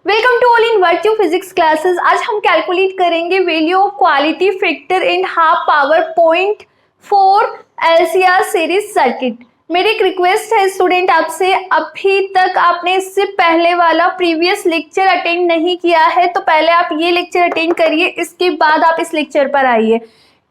Welcome to all in virtue physics classes. आज हम calculate करेंगे value of quality factor in half power point for LCR series circuit. मेरी एक request है student आपसे, अभी तक आपने इससे पहले वाला प्रीवियस लेक्चर अटेंड नहीं किया है तो पहले आप ये लेक्चर अटेंड करिए, इसके बाद आप इस लेक्चर पर आइए,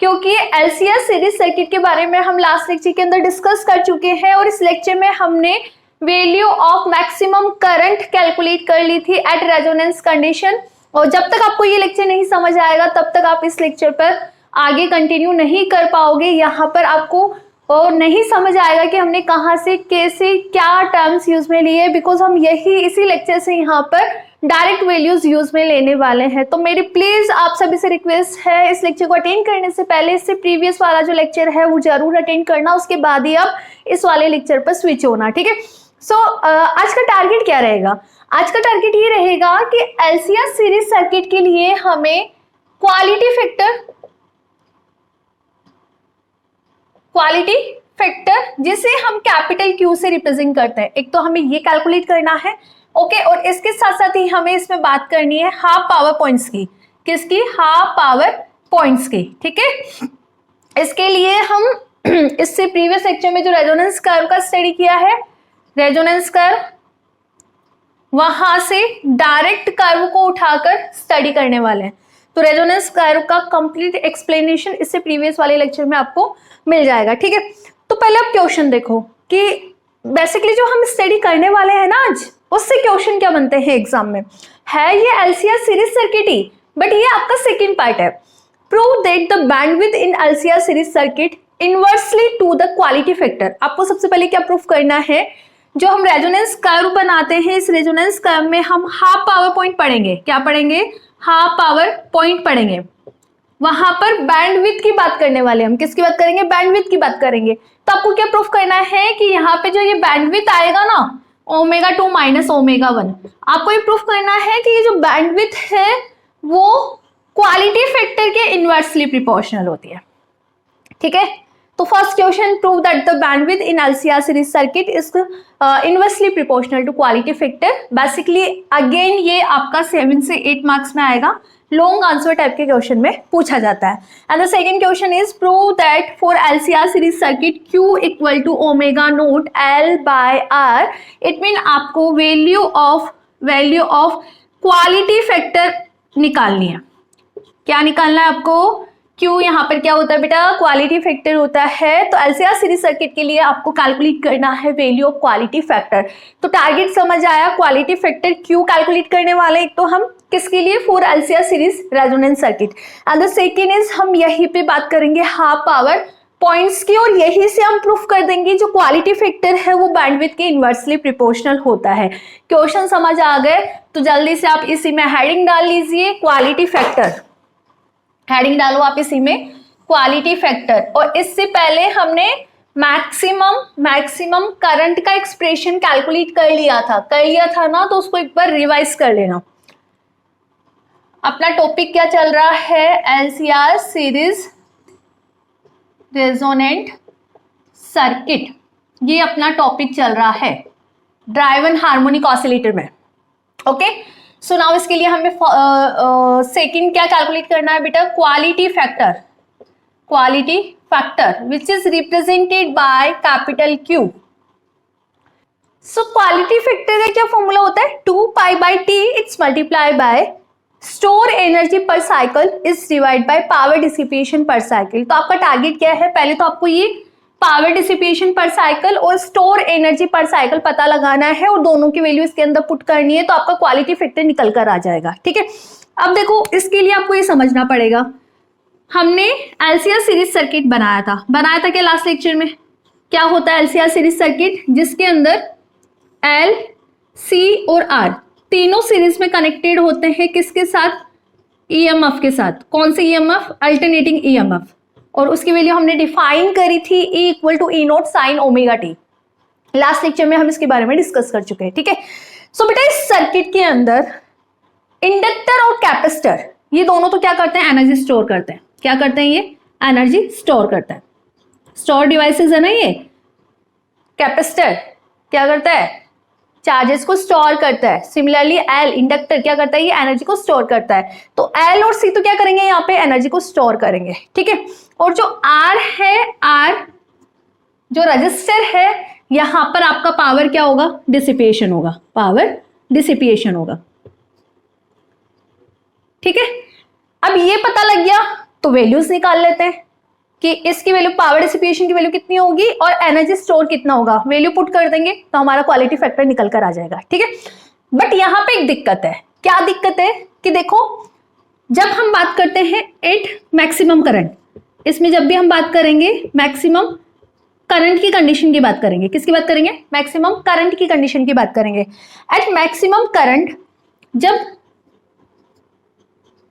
क्योंकि एलसीआर सीरीज सर्किट के बारे में हम लास्ट लेक्चर के अंदर डिस्कस कर चुके हैं और इस लेक्चर में हमने value of maximum current calculate कर ली थी एट रेजोनेंस कंडीशन। और जब तक आपको ये लेक्चर नहीं समझ आएगा तब तक आप इस लेक्चर पर आगे कंटिन्यू नहीं कर पाओगे। यहाँ पर आपको और नहीं समझ आएगा कि हमने कहाँ से कैसे क्या टर्म्स यूज में लिए, बिकॉज हम इसी लेक्चर से यहाँ पर डायरेक्ट वैल्यूज यूज में लेने वाले हैं। तो मेरी प्लीज आप सभी से रिक्वेस्ट है, इस लेक्चर को अटेंड करने से पहले इससे प्रीवियस वाला जो लेक्चर है वो जरूर अटेंड करना, उसके बाद ही आप इस वाले लेक्चर पर स्विच होना, ठीक है। सो आज का टारगेट क्या रहेगा? आज का टारगेट ये रहेगा कि एलसीआर सीरीज सर्किट के लिए हमें क्वालिटी फैक्टर जिसे हम कैपिटल क्यू से रिप्रेजेंट करते हैं, एक तो हमें ये कैलकुलेट करना है, ओके। और इसके साथ साथ ही हमें इसमें बात करनी है हाफ पावर पॉइंट्स की। किसकी? हाफ पावर पॉइंट्स की, ठीक है। इसके लिए हम इससे प्रीवियस लेक्चर में जो रेजोनेंस कर्व का स्टडी किया है, रेजोनेंस कर्व, वहां से डायरेक्ट कर्व को उठाकर स्टडी करने वाले हैं। तो रेजोनेंस कर्व का कंप्लीट एक्सप्लेनेशन इससे प्रीवियस वाले लेक्चर में आपको मिल जाएगा, ठीक है। तो पहले आप क्वेश्चन देखो कि बेसिकली जो हम स्टडी करने वाले हैं ना आज, उससे क्वेश्चन क्या बनते हैं एग्जाम में। है ये एलसीआर सीरीज सर्किट ही, बट ये आपका सेकेंड पार्ट है। Prove that the bandwidth in LCR series circuit inversely to the quality factor. आपको सबसे पहले क्या प्रूफ करना है, जो हम रेजोनेंस कर्व बनाते हैं, इस रेजोनेंस कर्व में हम हाफ पावर पॉइंट पढ़ेंगे। क्या पढ़ेंगे? हाफ पावर पॉइंट पढ़ेंगे। वहां पर बैंडविड्थ की बात करने वाले हम। किसकी बात करेंगे? बैंडविड्थ की बात करेंगे। तो आपको क्या प्रूफ करना है कि यहाँ पे जो ये बैंडविड्थ आएगा ना, ओमेगा 2 माइनस ओमेगा 1, आपको ये प्रूफ करना है कि ये जो बैंडविड्थ है वो क्वालिटी फैक्टर के इनवर्सली प्रोपोर्शनल होती है, ठीक है। तो first question, prove that the bandwidth in LCR series circuit is inversely proportional to quality factor. Basically again ये आपका 7 से 8 मार्क्स में आएगा, लॉन्ग आंसर टाइप के क्वेश्चन में पूछा जाता है। And the second question is prove that for LCR series circuit Q equal to omega note L by R। It mean आपको वैल्यू ऑफ क्वालिटी फैक्टर निकालनी है। क्या निकालना है आपको? Q यहाँ पर क्या होता है बेटा? क्वालिटी फैक्टर होता है। तो एलसीआर सीरीज सर्किट के लिए आपको कैलकुलेट करना है वैल्यू ऑफ क्वालिटी फैक्टर। तो टारगेट समझ आया, क्वालिटी फैक्टर Q कैलकुलेट करने वाले। एक तो हम किसके लिए? For LCR series resonance circuit. And the second is हम यहीं पे बात करेंगे हाफ पावर पॉइंट्स की, और यही से हम प्रूफ कर देंगे जो क्वालिटी फैक्टर है वो बैंडविड्थ के इनवर्सली प्रोपोर्शनल होता है। क्वेश्चन समझ आ गए तो जल्दी से आप इसी में हेडिंग डाल लीजिए, क्वालिटी फैक्टर। हेडिंग डालो आप इसी में, क्वालिटी फैक्टर। और इससे पहले हमने मैक्सिमम करंट का एक्सप्रेशन कैलकुलेट कर लिया था ना, तो उसको एक बार रिवाइज कर लेना। अपना टॉपिक क्या चल रहा है? एलसीआर सीरीज रेजोनेंट सर्किट, ये अपना टॉपिक चल रहा है ड्राइवन हार्मोनिक ऑसिलेटर में, ओके। सो नाउ इसके लिए हमें सेकंड क्या कैलकुलेट करना है बेटा? Quality factor which is represented by capital Q। So quality factor का क्या फॉर्मूला होता है? 2 pi by T it's multiply by store energy per cycle is divide by power dissipation per cycle. तो आपका टारगेट क्या है? पहले तो आपको ये पावर डिसिपेशन पर साइकिल और स्टोर एनर्जी पर साइकिल पता लगाना है और दोनों की वैल्यू इसके अंदर पुट करनी है, तो आपका क्वालिटी फैक्टर निकल कर आ जाएगा, ठीक है। अब देखो, इसके लिए आपको ये समझना पड़ेगा, हमने एलसीआर सीरीज सर्किट बनाया था क्या लास्ट लेक्चर में? क्या होता है एलसीआर सीरीज सर्किट? जिसके अंदर L, C और R तीनों सीरीज में कनेक्टेड होते हैं। किसके साथ? EMF के साथ। कौन सी EMF? Alternating EMF। और उसकी वैल्यू हमने डिफाइन करी थी E equal to E0 sine omega t. Last lecture में हम इसके बारे में डिस्कस कर चुके हैं, ठीक है। सो बेटा इस सर्किट के अंदर इंडक्टर और कैपेसिटर, ये दोनों तो क्या करते हैं? एनर्जी स्टोर करते हैं। क्या करते हैं? ये एनर्जी स्टोर करते हैं। स्टोर डिवाइसेस है ना ये। कैपेसिटर क्या करता है? चार्जेस को स्टोर करता है। सिमिलरली एल इंडक्टर क्या करता है, ये एनर्जी को स्टोर करता है। तो एल और सी तो क्या करेंगे, यहाँ पे एनर्जी को स्टोर करेंगे, ठीक है। और जो आर है, आर जो रजिस्टर है, यहां पर आपका पावर क्या होगा, डिसिपेशन होगा, पावर डिसिपेशन होगा, ठीक है। अब ये पता लग गया तो वैल्यूज निकाल लेते हैं कि इसकी वैल्यू, पावर डिसिपेशन की वैल्यू कितनी होगी और एनर्जी स्टोर कितना होगा। वैल्यू पुट कर देंगे तो हमारा क्वालिटी फैक्टर निकल कर आ जाएगा, ठीक है। बट यहां पे एक दिक्कत है। क्या दिक्कत है कि देखो, जब हम बात करते हैं एट मैक्सिमम करंट, इसमें जब भी हम बात करेंगे मैक्सिमम करंट की कंडीशन की बात करेंगे, किसकी बात करेंगे, मैक्सिमम करंट की कंडीशन की बात करेंगे। एट मैक्सिमम करंट जब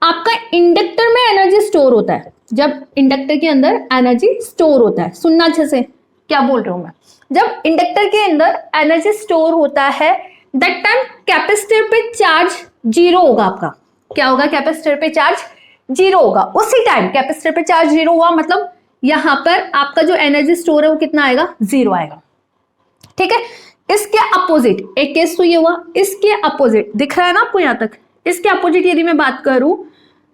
आपका इंडक्टर में एनर्जी स्टोर होता है, जब इंडक्टर के अंदर एनर्जी स्टोर होता है, सुनना अच्छे से क्या बोल रहा हूं मैं, जब इंडक्टर के अंदर एनर्जी स्टोर होता है दैट टाइम कैपेसिटर पे चार्ज जीरो होगा आपका। क्या होगा, कैपेसिटर पे चार्ज जीरो होगा। उसी टाइम कैपेसिटर पे चार्ज जीरो हुआ मतलब यहां पर आपका जो एनर्जी स्टोर है वो कितना आएगा, जीरो आएगा, ठीक है। इसके अपोजिट एक केस तो ये हुआ, इसके अपोजिट दिख रहा है ना आपको यहां तक, इसके अपोजिट यदि मैं बात करूं,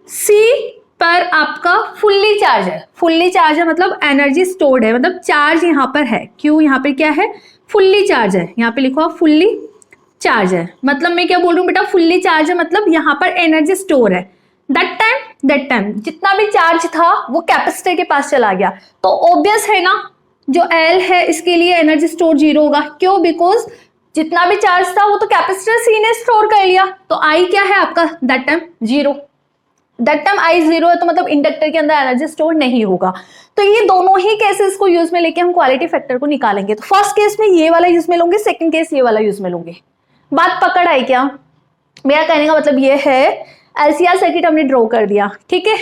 सी पर आपका फुल्ली चार्ज है, फुल्ली चार्ज है मतलब एनर्जी स्टोर्ड है, मतलब चार्ज यहां पर है, क्यों यहां पे क्या है, फुल्ली चार्ज है, यहां पे लिखो फुल्ली चार्ज है। मतलब मैं क्या बोल रही हूं बेटा, फुल्ली चार्ज है मतलब यहां पर एनर्जी स्टोर है। दैट टाइम जितना भी चार्ज था वो कैपेसिटर के पास चला गया, तो ऑब्वियस है ना, जो एल है इसके लिए एनर्जी स्टोर जीरो होगा। क्यों, बिकॉज जितना भी चार्ज था वो तो कैपेसिटर सी ने स्टोर कर लिया, तो आई क्या है आपका, that time zero. That time I zero है तो मतलब इंडक्टर के अंदर एनर्जी स्टोर नहीं होगा। तो ये दोनों ही केसेस को यूज में लेके हम क्वालिटी फैक्टर को निकालेंगे। तो फर्स्ट केस में ये वाला यूज में लूंगी, सेकंड केस ये वाला यूज में लूंगी। बात पकड़ आई क्या, मेरा कहने का मतलब ये है, एलसीआर सर्किट हमने ड्रॉ कर दिया, ठीक है।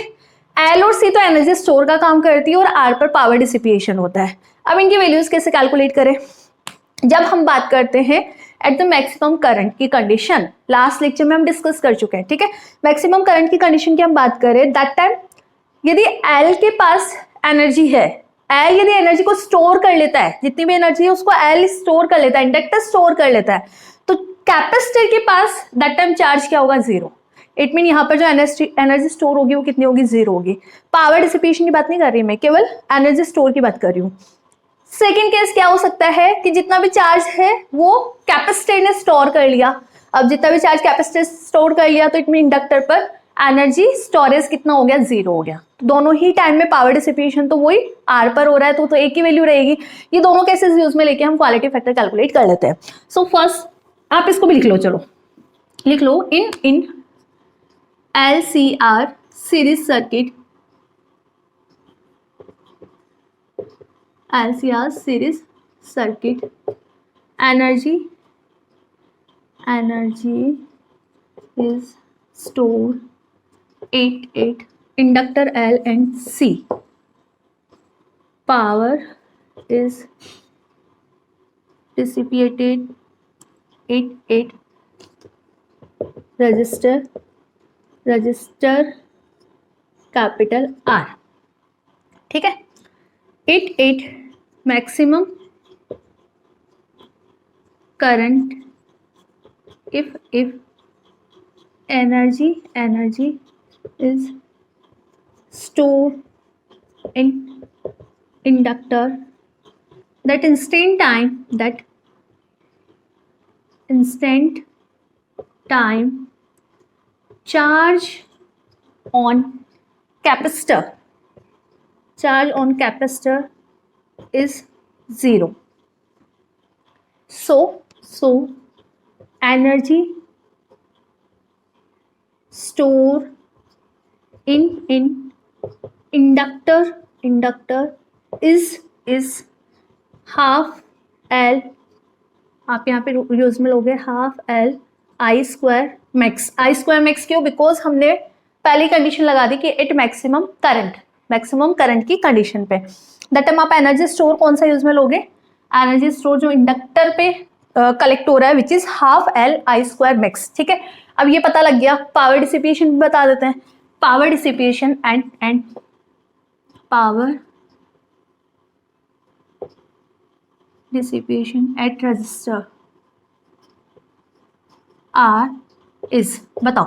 एल और सी तो एनर्जी स्टोर का काम करती है और आर पर पावर डिसिपिएशन होता है। अब इनकी वैल्यूज कैसे कैलकुलेट करें, जब हम बात करते हैं एट द मैक्सिमम करंट की कंडीशन, लास्ट लेक्चर में हम डिस्कस कर चुके हैं, ठीक है। मैक्सिमम करंट की कंडीशन की हम बात करें, दैट टाइम यदि एल के पास एनर्जी है, एल यदि एनर्जी को स्टोर कर लेता है, जितनी भी एनर्जी है उसको एल स्टोर कर लेता है, इंडक्टर स्टोर कर लेता है, तो कैपेसिटर के पास दैट टाइम चार्ज क्या होगा, जीरो। इट मीन यहाँ पर जो एनर्जी स्टोर होगी वो कितनी होगी, जीरो होगी। पावर डिसिपेशन की बात नहीं कर रही मैं, केवल एनर्जी स्टोर की बात कर रही हूँ। सेकेंड केस क्या हो सकता है कि जितना भी चार्ज है वो कैपेसिटर ने स्टोर कर लिया। अब जितना भी चार्ज कैपेसिटर स्टोर कर लिया तो इट मीन इंडक्टर पर एनर्जी स्टोरेज कितना हो गया, जीरो हो गया। तो दोनों ही टाइम में पावर डिसिपेशन तो वही आर पर हो रहा है, तो एक ही वैल्यू रहेगी। ये दोनों केसेस यूज में लेके हम क्वालिटी फैक्टर कैलकुलेट कर लेते हैं। सो फर्स्ट आप इसको भी लिख लो, चलो लिख लो, इन LCR series circuit, LCR series circuit, energy is stored at inductor L and C, power is dissipated at register capital R, ठीक है। It maximum current if energy is store in inductor that instant time charge on capacitor is zero. So energy stored in inductor is half L, आप यहाँ पे use में लोगे half L आई square max. आई square max क्यों, because हमने पहली condition लगा दी कि इट मैक्सिमम करंट की कंडीशन पे। दैट टाइम आप एनर्जी स्टोर कौन सा यूज में लोगे, एनर्जी स्टोर जो इंडक्टर पे कलेक्ट हो रहा है, which is half L I square max, ठीक है। अब ये पता लग गया, पावर डिसिपेशन भी बता देते हैं। Power dissipation and power dissipation at resistor R is, बताओ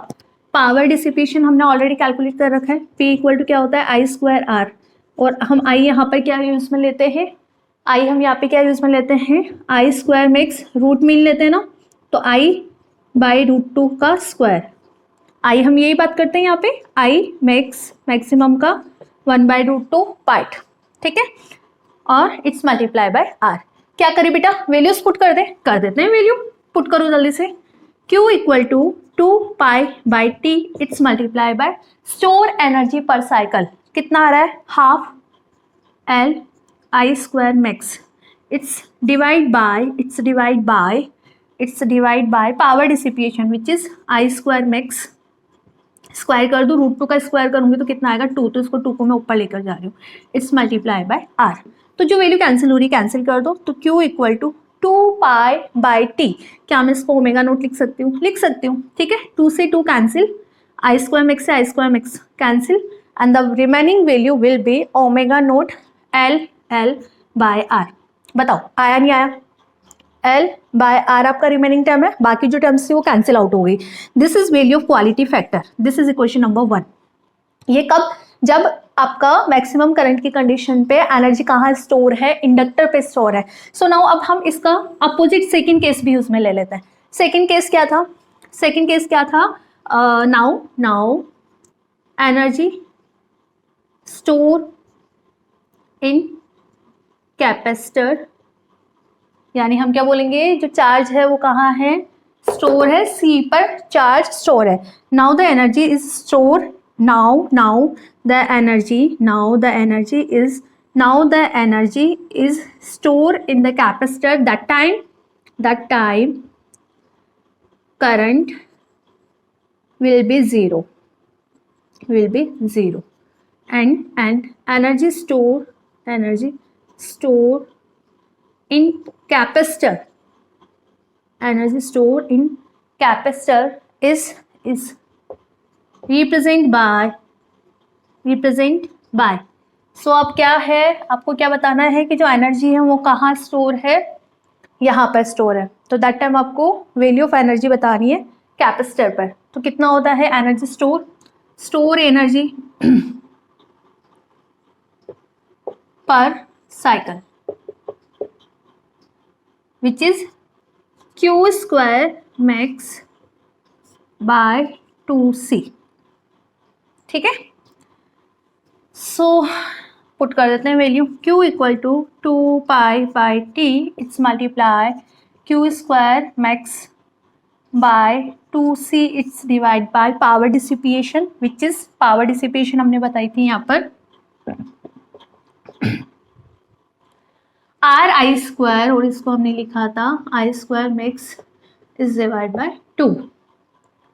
पावर डिसिपेशन हमने ऑलरेडी कैलकुलेट कर रखा है, P इक्वल टू क्या होता है आई स्क्वायर आर, और हम आई यहाँ पर क्या यूज में लेते हैं, आई हम यहाँ पे क्या यूज में लेते हैं, आई स्क्वायर मैक्स रूट मीन लेते हैं ना, तो आई बाई रूट टू का स्क्वायर, आई हम यही बात करते हैं यहाँ पे, आई मैक्स मैक्सिमम का 1/√2 पार्ट, ठीक है, और इट्स मल्टीप्लाई बाय आर। क्या करें बेटा, वैल्यूज पुट कर देते हैं, वैल्यू पुट करो जल्दी से। Q equal to 2π/T, it's multiply by store energy per cycle, कितना आ रहा है, half L I square max, it's divide by power dissipation which is I square max, square कर दो, रूट 2 का स्क्वायर करूंगी तो कितना आएगा 2, तो इसको 2 को मैं ऊपर लेकर जा रही हूँ, इट्स मल्टीप्लाई बाय आर। तो जो वैल्यू कैंसिल हो रही है कैंसिल कर दो, तो Q इक्वल टू 2π/T, क्या मैं इसको ओमेगा नोट लिख सकती हूँ, ठीक है, 2 से 2 कैंसिल, आई स्क्वायर मैक्स से I square max cancel, and the remaining value will be omega note L by R. बताओ आया नहीं आया, L बाय आर आपका रिमेनिंग टर्म है, बाकी जो टर्म्स थी वो कैंसिल आउट हो गई। This is value of quality factor, this is equation number 1। ये कब, जब आपका मैक्सिमम करंट की कंडीशन पे एनर्जी कहाँ स्टोर है, इंडक्टर पे स्टोर है। सो नाउ अब हम इसका अपोजिट सेकंड केस भी उसमें ले लेते हैं। सेकंड केस क्या था, now energy store in capacitor, यानी हम क्या बोलेंगे, जो चार्ज है वो कहाँ है, स्टोर है, सी पर चार्ज स्टोर है। Now the energy is store, now the energy is stored in the capacitor, that time current will be zero, and energy stored in capacitor, is represent by। सो अब क्या है, आपको क्या बताना है कि जो एनर्जी है वो कहाँ स्टोर है, यहाँ पर स्टोर है, तो दैट टाइम आपको वैल्यू ऑफ एनर्जी बतानी है कैपेसिटर पर। तो कितना होता है energy store energy per cycle which is Q square max by 2C, ठीक है। सो पुट कर देते हैं value, Q equal to 2π/T, it's multiply Q square max by 2C, it's divide by power dissipation which is, power dissipation हमने बताई थी यहाँ पर RI स्क्वायर, और इसको हमने लिखा था I square max is divide bye 2,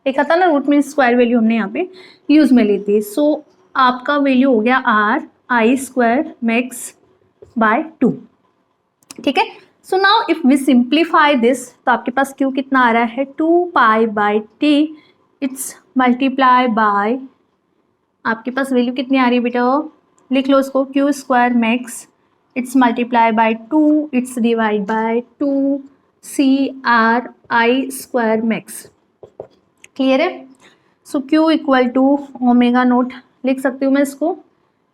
लिखा था ना, रूट मीन स्क्वायर वैल्यू हमने यहाँ पे यूज में ली थी। सो आपका वैल्यू हो गया RI स्क्वायर मैक्स बाय 2, ठीक है। So now if we simplify this, तो आपके पास Q कितना आ रहा है 2π/T, इट्स मल्टीप्लाई बाय, आपके पास वैल्यू कितनी आ रही है बेटा, लिख लो इसको, Q square max, it's multiply by 2, it's divide by 2CRI square max, clear है। So Q equal to omega naught लिख सकती हूँ मैं इसको,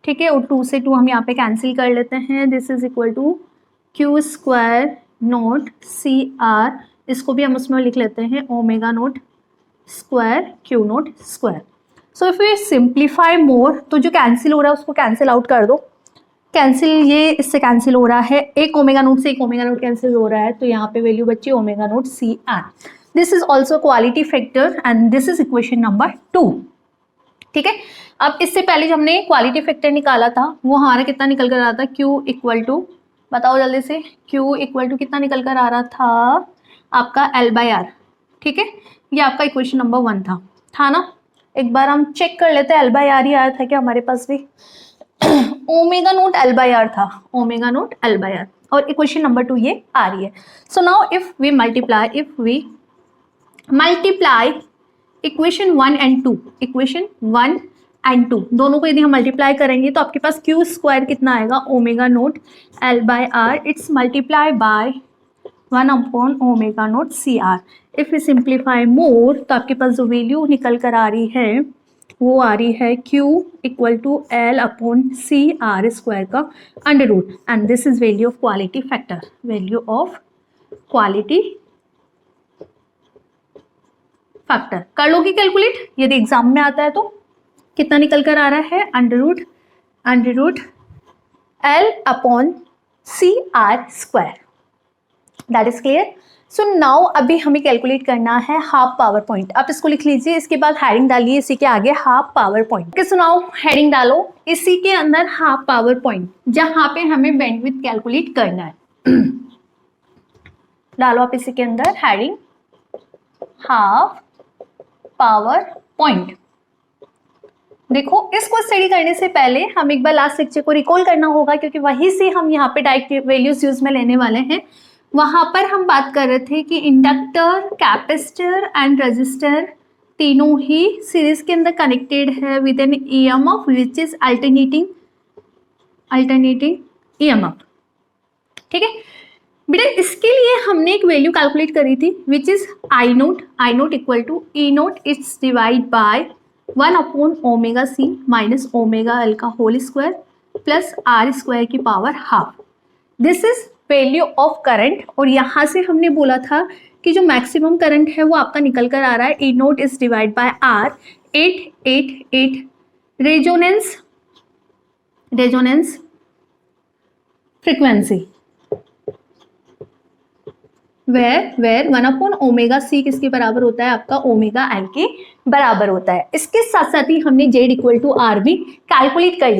ठीक है, और 2 से 2 हम यहाँ पे कैंसिल कर लेते हैं, this is equal to Q square nought CR, इसको भी हम उसमें लिख लेते हैं omega nought square Q nought square. So if we simplify more, तो जो कैंसिल हो रहा है उसको कैंसिल आउट कर दो, कैंसिल, ये इससे कैंसिल हो रहा है, एक ओमेगा नोट से एक ओमेगा नोट कैंसिल हो रहा है, तो यहाँ पे वैल्यू बची omega naught CR। This is also quality factor and this is equation number 2, ठीक है। अब इससे पहले जो हमने क्वालिटी फैक्टर निकाला था वो हमारा कितना निकल कर आ रहा था, Q इक्वल टू, बताओ जल्दी से, Q इक्वल टू कितना निकल कर आ रहा था आपका L/R, ठीक है, ये आपका इक्वेशन नंबर 1 था ना। एक बार हम चेक कर लेते हैं L/R ही आया था क्या हमारे पास भी ओमेगा नोट L/R था, ओमेगा नोट L/R, और इक्वेशन नंबर 2 ये आ रही है। So now if we multiply equation 1 and 2, equation 1 and 2 दोनों को यदि हम मल्टीप्लाई करेंगे तो आपके पास Q स्क्वायर कितना आएगा, omega nought L/R, it's multiply by 1 upon omega nought C R. If you simplify more तो आपके पास जो वैल्यू निकल कर आ रही है वो आ रही है Q equal to L upon C R square का under root, and this is value of quality factor, value of quality factor. कर लोगे कैलकुलेट यदि एग्जाम में आता है तो। कितना निकल कर आ रहा है, under root L upon C R square. That is clear. So now अभी हमें कैलकुलेट करना है हाफ पावर पॉइंट। आप इसको लिख लीजिए, इसके बाद हेडिंग डालिए इसी के आगे हाफ पावर पॉइंट। के सुनाओ, हेडिंग डालो इसी के अंदर हाफ पावर पॉइंट, जहां पे हमें बैंडविड्थ कैलकुलेट करना है। डालो आप इसी के अंदर हेडिंग हाफ पावर पॉइंट। देखो, इसको स्टडी करने से पहले हम एक बार लास्ट लेक्चर को रिकॉल करना होगा, क्योंकि वहीं से हम यहाँ पे डायरेक्ट वैल्यूज यूज में लेने वाले हैं। वहां पर हम बात कर रहे थे कि इंडक्टर, कैपेसिटर एंड रजिस्टर तीनों ही सीरीज के अंदर कनेक्टेड है with an EMF which is alternating EMF. ठीक है बेटा, इसके लिए हमने एक वैल्यू कैलकुलेट करी थी which is I nought equal to E nought it's divide by 1 upon omega C minus omega L का whole square plus R square की power half. This is value of current. और यहाँ से हमने बोला था कि जो मैक्सिमम करंट है वो आपका निकल कर आ रहा है E nought is divide by R 888 resonance frequency where 1 upon omega C किसके बराबर होता है, आपका ओमेगा एल के बराबर होता है। इसके साथ साथ ही हमने जेड इक्वल टू आर भी कैलकुलेट कर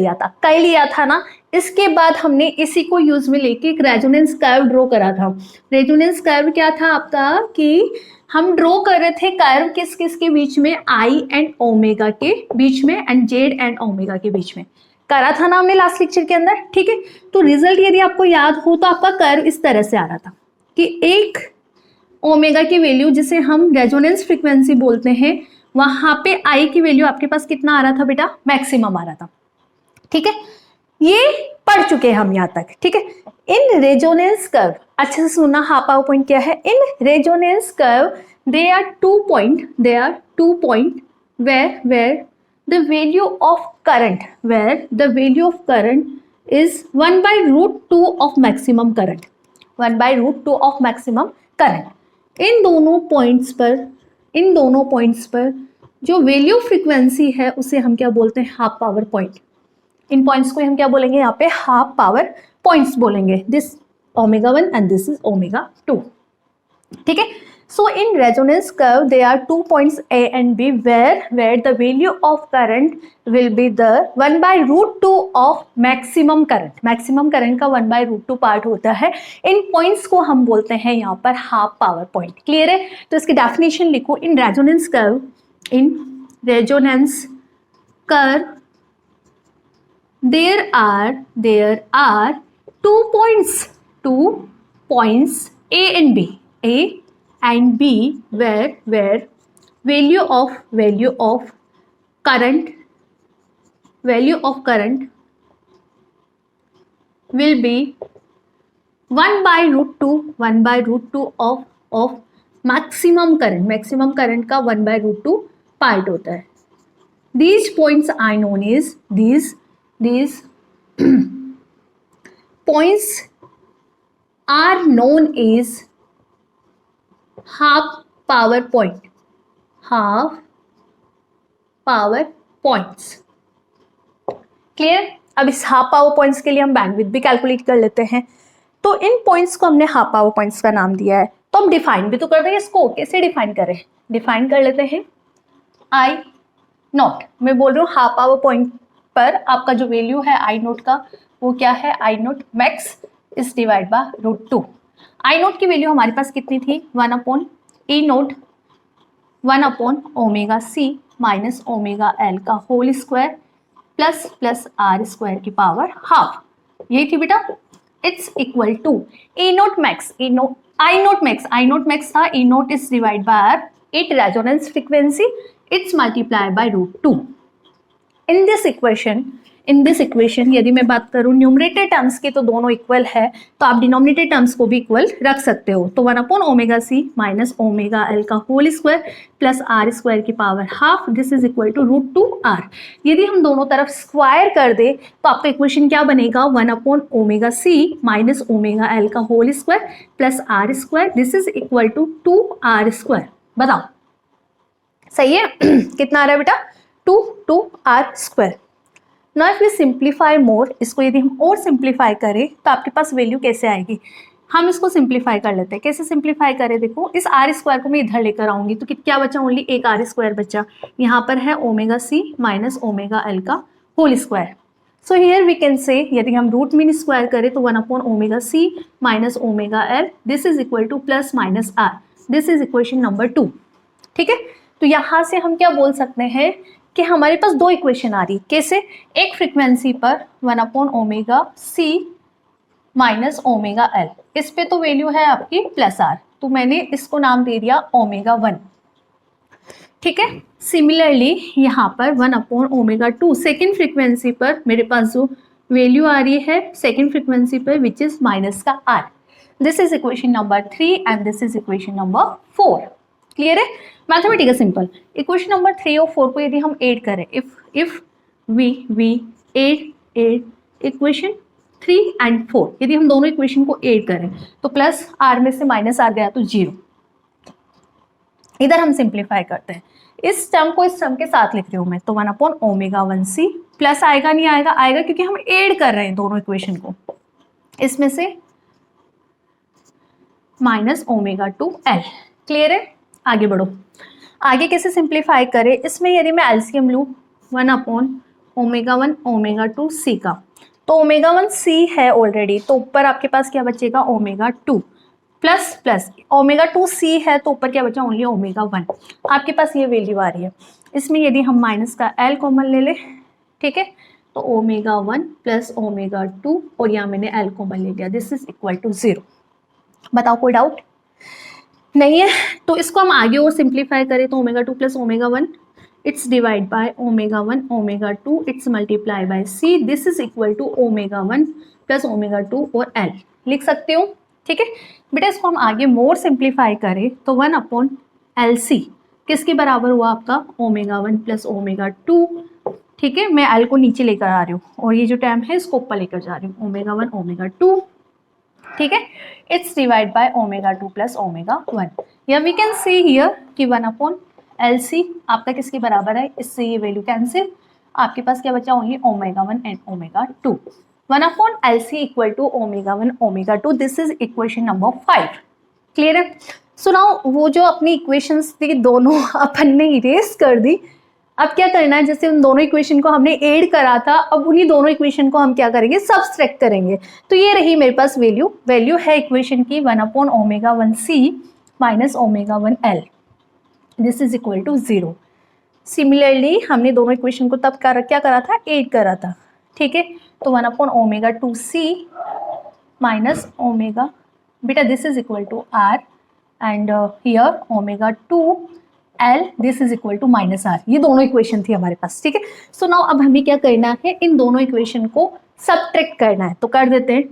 लिया था ना। इसके बाद हमने इसी को यूज में लेके एक रेजोनेंस कर्व ड्रॉ करा था। रेजोनेंस कर्व क्या था आपका, कि हम ड्रॉ कर रहे थे कर्व किस किस के बीच में, आई एंड ओमेगा के बीच में एंड जेड एंड ओमेगा के बीच में करा था ना हमने लास्ट लेक्चर के अंदर। ठीक है, तो रिजल्ट यदि आपको याद हो तो आपका कर्व इस तरह से आ रहा था कि एक ओमेगा की वैल्यू जिसे हम रेजोनेंस फ्रीक्वेंसी बोलते हैं, वहां पे आई की वैल्यू आपके पास कितना आ रहा था बेटा, मैक्सिमम आ रहा था। ठीक है, ये पढ़ चुके हैं हम यहां तक। ठीक है, इन रेजोनेंस कर्व, अच्छे से सुनना, हाफ पावर पॉइंट क्या है। In resonance curve they are two point where the value of current is 1 by root 2 of maximum current, 1 by root 2 of maximum current। इन दोनों पॉइंट्स पर जो वैल्यू फ्रीक्वेंसी है उसे हम क्या बोलते हैं, हाफ पावर पॉइंट। इन पॉइंट्स को हम क्या बोलेंगे, यहाँ पे हाफ पावर पॉइंट्स बोलेंगे। This omega 1 and this is omega 2। ठीक है, so in resonance curve there are 2 points A and B where the value of current will be the 1 by root 2 of maximum current। Maximum current का 1 by root 2 part होता है। इन points को हम बोलते हैं यहाँ पर हाफ पावर पॉइंट। क्लियर है, तो इसकी डेफिनेशन लिखो। इन resonance curve there are 2 points A and B where value of current will be 1 by root 2 of maximum current का 1 by root 2 पार्ट होता है। These points are known as these points are known as half power points। Clear. अब इस half power points के लिए हम bandwidth भी calculate कर लेते हैं। तो इन पॉइंट्स को हमने हाफ पावर पॉइंट्स का नाम दिया है, तो हम डिफाइन भी तो कर रहे हैं। इसको कैसे डिफाइन करें, डिफाइन कर लेते हैं। आई नॉट, मैं बोल रही हूँ हाफ पावर पॉइंट पर आपका जो वैल्यू है आई नोट का वो क्या है, I nought max is divide by root 2। I nought की वैल्यू हमारे पास कितनी थी, 1 upon E nought 1 upon omega C minus omega L का whole square plus R square की पावर हाफ, यही थी बेटा। It's equal to E nought max, I nought max था, E nought is divide by 8 resonance frequency, it's multiplied by root 2। In this equation in this equation यदि मैं बात करूं numerator terms की तो दोनों इक्वल है, तो आप डिनोमिनेटर टर्म्स को भी इक्वल रख सकते हो। तो 1/ओमेगा c माइनस ओमेगा एल का whole square plus R square की power half, this is equal to √2r। यदि हम दोनों तरफ स्क्वायर कर दे तो आपका इक्वेशन क्या बनेगा, 1/ओमेगा c माइनस ओमेगा एल का whole square plus R square, this is equal to 2r square. बताओ सही है? कितना आ रहा है बेटा, 2r square. Now if we simplify more, इसको यदि हम और सिंप्लीफाई करें तो आपके पास वैल्यू कैसे आएगी, हम इसको सिंप्लीफाई कर लेते हैं। कैसे सिंप्लीफाई करें, देखो इस आर स्क्वायर को मैं इधर लेकर आऊंगी तो क्या बचा, ओनली एक आर स्क्वायर बचा। यहाँ पर है omega c minus omega L का whole square. So here we can say, यदि हम रूट मीन स्क्वायर करें तो 1/ओमेगा c minus omega L, this is equal to plus minus R, this is equation number 2। ठीक है, तो यहाँ से हम क्या बोल सकते हैं कि हमारे पास दो इक्वेशन आ रही। कैसे, एक फ्रीक्वेंसी पर 1/ओमेगा c माइनस ओमेगा एल, इस पे तो वैल्यू है आपकी प्लस आर, तो मैंने इसको नाम दे दिया ओमेगा 1। ठीक है, सिमिलरली यहाँ पर 1/ओमेगा 2 सेकेंड फ्रीक्वेंसी पर मेरे पास जो वैल्यू आ रही है सेकेंड फ्रीक्वेंसी पर विच इज माइनस का R, this is equation number 3 and this is equation number 4। Clear है? Mathematical simple. इक्वेशन नंबर 3 और 4 को यदि हम ऐड करें, if we add equation 3 and 4, यदि हम दोनों इक्वेशन को ऐड करें तो प्लस आर में से माइनस आ गया तो 0। इधर हम सिंप्लीफाई करते हैं, इस टर्म को इस टर्म के साथ लिख रही हूं मैं, तो 1/ओमेगा 1c प्लस आएगा नहीं आएगा, आएगा क्योंकि हम ऐड कर रहे हैं दोनों इक्वेशन को, इसमें से माइनस ओमेगा 2l। क्लियर है? आगे बढ़ो, आगे कैसे सिंप्लीफाई करें, इसमें यदि मैं एलसीएम लूँ 1/ओमेगा 1 ओमेगा 2c का, तो ओमेगा 1c है ऑलरेडी, तो ऊपर आपके पास क्या बचेगा omega 2 plus plus omega 2c है तो ऊपर क्या बचा, ओनली ओमेगा 1। आपके पास ये वैल्यू आ रही है, इसमें यदि हम माइनस का l कॉमन ले ले, ठीक है, तो ओमेगा 1 प्लस ओमेगा 2 और यहाँ मैंने l कॉमन ले लिया, दिस इज इक्वल टू 0। बताओ कोई डाउट नहीं है? तो इसको हम आगे और सिंप्लीफाई करें तो omega 2 plus omega 1 it's divide by omega 1 omega 2 it's multiply by c, this is equal to omega 1 plus omega 2 और l लिख सकते हो। ठीक है बेटा, इसको हम आगे मोर सिंप्लीफाई करें तो 1/LC किसके बराबर हुआ आपका, ओमेगा 1 प्लस ओमेगा 2। ठीक है, मैं l को नीचे लेकर आ रही हूँ और ये जो टर्म है इसको ऊपर लेकर जा रही हूँ, ओमेगा 1 ओमेगा 2। ठीक है, it's divide by omega 2 plus omega 1। या वी कैन सी हियर कि 1/LC आपका किसके बराबर है, इससे ये वैल्यू कैंसिल, आपके पास क्या बचा, only omega 1 and omega 2। 1/LC equal to omega 1 omega 2, this is equation number 5। Clear है? सो नाउ वो जो अपनी इक्वेशंस थी दोनों अपन ने इरेज कर दी, अब क्या करना है, जैसे उन दोनों इक्वेशन को हमने ऐड करा था, अब उन्हीं दोनों इक्वेशन को हम क्या करेंगे, सब्सट्रैक्ट करेंगे। तो ये रही मेरे पास वैल्यू है इक्वेशन की 1/ओमेगा 1c minus omega 1l, this is equal to 0। Similarly हमने दोनों इक्वेशन को तब क्या करा था, ऐड करा था। ठीक है, तो 1/ओमेगा 2c माइनस ओमेगा, बेटा this is equal to r and here omega 2l, this is equal to minus R. ये दोनों इक्वेशन थी हमारे पास। ठीक है, सो नाउ अब हमें क्या करना है, इन दोनों इक्वेशन को सब्ट्रैक्ट करना है, तो कर देते हैं।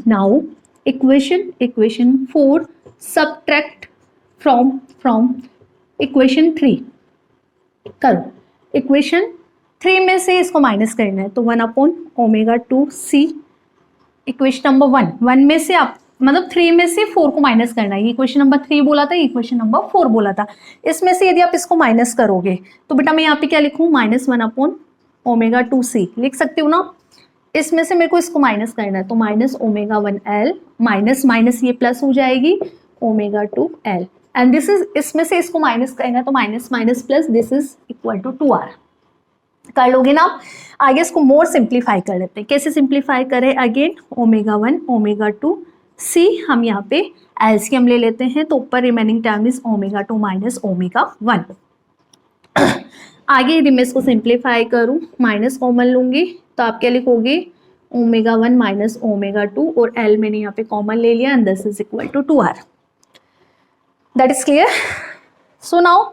Now equation 4 subtract from equation 3 करो। इक्वेशन 3 में से इसको माइनस करना है, तो 1/ओमेगा 2c इक्वेशन नंबर 1 में से आप मतलब 3 में से 4 को माइनस करना है। ये इक्वेशन नंबर 3 बोला था, इक्वेशन नंबर 4 बोला था। इसमें से यदि आप इसको माइनस करोगे तो बेटा मैं यहाँ पे क्या लिखूँ, -1/ओमेगा 2c लिख सकती हूँ ना। इसमें से मेरे को इसको माइनस करना है, तो -ओमेगा 1l माइनस माइनस ये प्लस हो जाएगी omega 2l, and this is, इसमें से इसको माइनस करना है तो minus minus plus, this is equal to 2r। कर लोगे ना? आगे इसको मोर सिंप्लीफाई कर लेते हैं। कैसे सिंप्लीफाई करें, अगेन ओमेगा 1 ओमेगा 2c, हम यहाँ पे एलसीएम ले लेते हैं, तो ऊपर remaining term is omega 2 minus omega 1। आगे यदि मैं इसको सिंप्लीफाई करूँ, माइनस कॉमन लूंगी तो आप क्या लिखोगे, ओमेगा 1 माइनस ओमेगा 2 और l मैंने यहाँ पे कॉमन ले लिया, and this is equal to 2r। That is clear? So now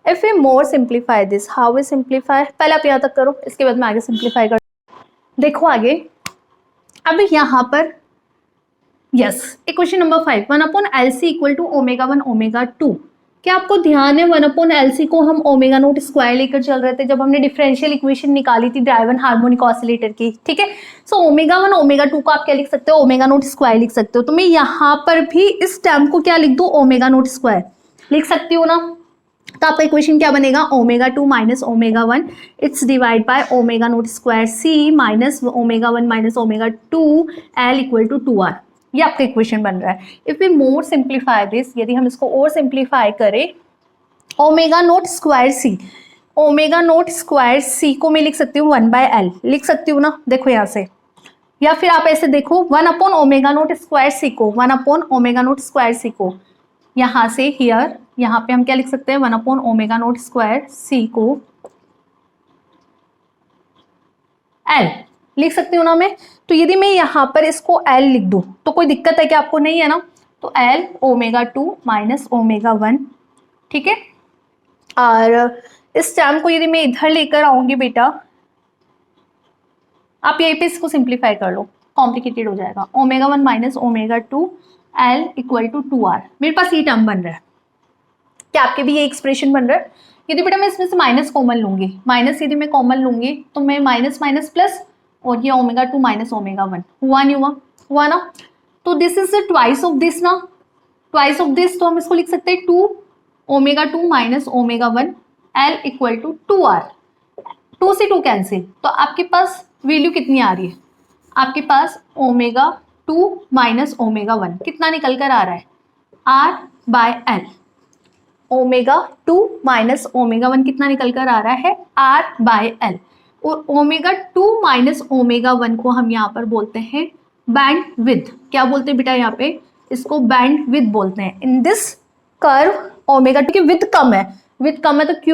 if we more simplify this, how we simplify, पहले आप यहाँ तक करो, इसके बाद मैं आगे सिंप्लीफाई कर। देखो आगे, अब यहाँ पर yes, equation number 5, 1/LC equal to ω1 ω2। क्या आपको ध्यान है 1/LC को हम ω0² लेकर चल रहे थे जब हमने डिफरेंशियल इक्वेशन निकाली थी ड्राइवन हार्मोनिक ऑसिलेटर की, ठीक है। सो ω1 ω2 को आप क्या लिख सकते हो, ω0² लिख सकते हो। तो मैं यहाँ पर भी इस टर्म को क्या लिख दूं, ω0² लिख सकती हूँ ना। तो आपका इक्वेशन क्या बनेगा, ω2 minus ω1 it's divide by ω0² C minus ω1 minus ω2 L equal to 2R। ये आपका इक्वेशन बन रहा है। If we more simplify this, यदि हम इसको और सिंप्लीफाई करें, ω0² C, ω0² C को मैं लिख सकती हूँ 1/L, लिख सकती हूँ ना, देखो यहाँ से। या फिर आप ऐसे देखो 1/ω0² C को, 1/ω0² C को यहाँ से हियर, यहाँ पे हम क्या लिख सकते हैं, 1/ω0² C को L लिख सकती हूँ ना मैं। तो यदि मैं यहाँ पर इसको L लिख दूँ तो कोई दिक्कत है कि आपको, नहीं है ना। तो L ω2 माइनस ω1, ठीक है। और इस टर्म को यदि मैं इधर लेकर आऊंगी बेटा, आप यहीं पे इसको सिंप्लीफाई कर लो, कॉम्प्लिकेटेड हो जाएगा। ω1 minus ω2 L equal to 2R, मेरे पास ये टर्म बन रहा है। क्या आपके भी ये एक्सप्रेशन बन रहा है। यदि बेटा मैं इसमें से माइनस कॉमन लूंगी, माइनस यदि मैं कॉमन लूंगी तो मैं माइनस माइनस प्लस, और ये ω2 माइनस ω1 हुआ नहीं हुआ, हुआ ना। तो this is the twice of this ना, ट्वाइस ऑफ दिस, तो हम इसको लिख सकते हैं 2ω2 minus ω1 L equal to 2R। 2 से 2 कैंसिल, तो आपके पास वैल्यू कितनी आ रही है, आपके पास ω2 माइनस ω1 कितना निकल कर आ रहा है, R/L। ω2 माइनस ω1 कितना निकल कर आ रहा है, R/L। और ω2 माइनस ω1 को हम यहाँ पर बोलते हैं बैंड विड्थ। क्या बोलते हैं बेटा यहाँ पे, इसको बैंड विड्थ बोलते हैं। इन दिस कर्व ω2 की विड्थ कम है, विड्थ कम है तो क्यों